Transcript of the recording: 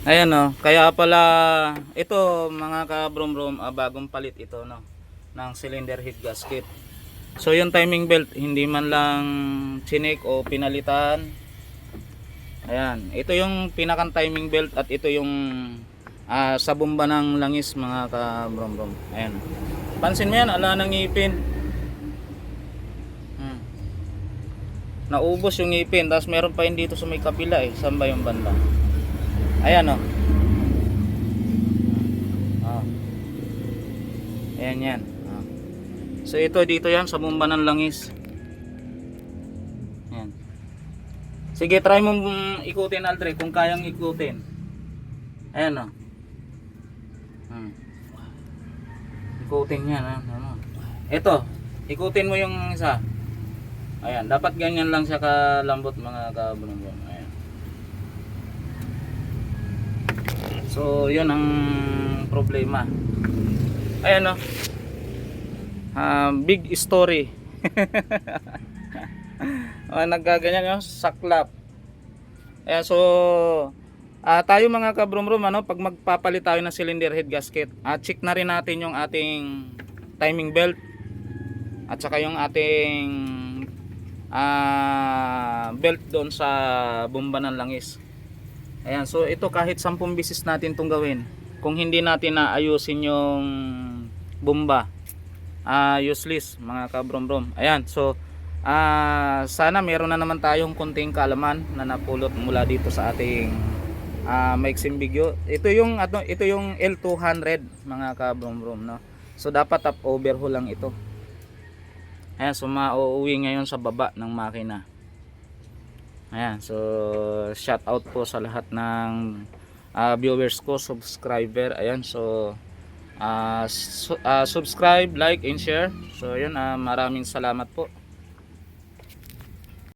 Ayan no, kaya pala ito mga ka-brom-brom, bagong palit ito no ng cylinder head gasket. So yung timing belt hindi man lang chinik o pinalitan. Ayan, ito yung pinakang timing belt at ito yung sa bomba ng langis mga ka-brom-brom. Ayan. Pansin mo yan, ala ng ngipin. Hmm. Naubos yung ngipin, tapos meron pa yun dito sa may kapila eh. Saan ba yung banda? Ayan oh. Oh. Ayan yan. Oh. So ito dito yan sa bomba ng langis. Ayan. Sige, try mo ikutin Aldre kung kayang ikutin. Ayan oh. Ikutin yan ha. Ano. Ito, ikutin mo yung isa. Ayan, dapat ganyan lang siya kalambot mga kabunong-bunong. Ayan. So, yun ang problema. Ayan oh. Big story. Naggaganyan yung saklap. Ayan, so tayo mga kabrum-rum, pag magpapalit tayo ng cylinder head gasket, check na rin natin yung ating timing belt at saka yung ating belt doon sa bomba ng langis. Ayan, so ito kahit 10 bisis natin itong gawin, kung hindi natin naayusin yung bomba, useless mga kabrum-rum. Ayan, so sana meron na naman tayong konting kaalaman na napulot mula dito sa ating maiksing video. Ito yung L200 mga kabrom-brom no. So dapat top overhaul lang ito. Ayan, so mauuwi ngayon sa baba ng makina. Ayan, so shout out po sa lahat ng viewers ko, subscriber. Ayan, so subscribe, like and share. So yun, maraming salamat po.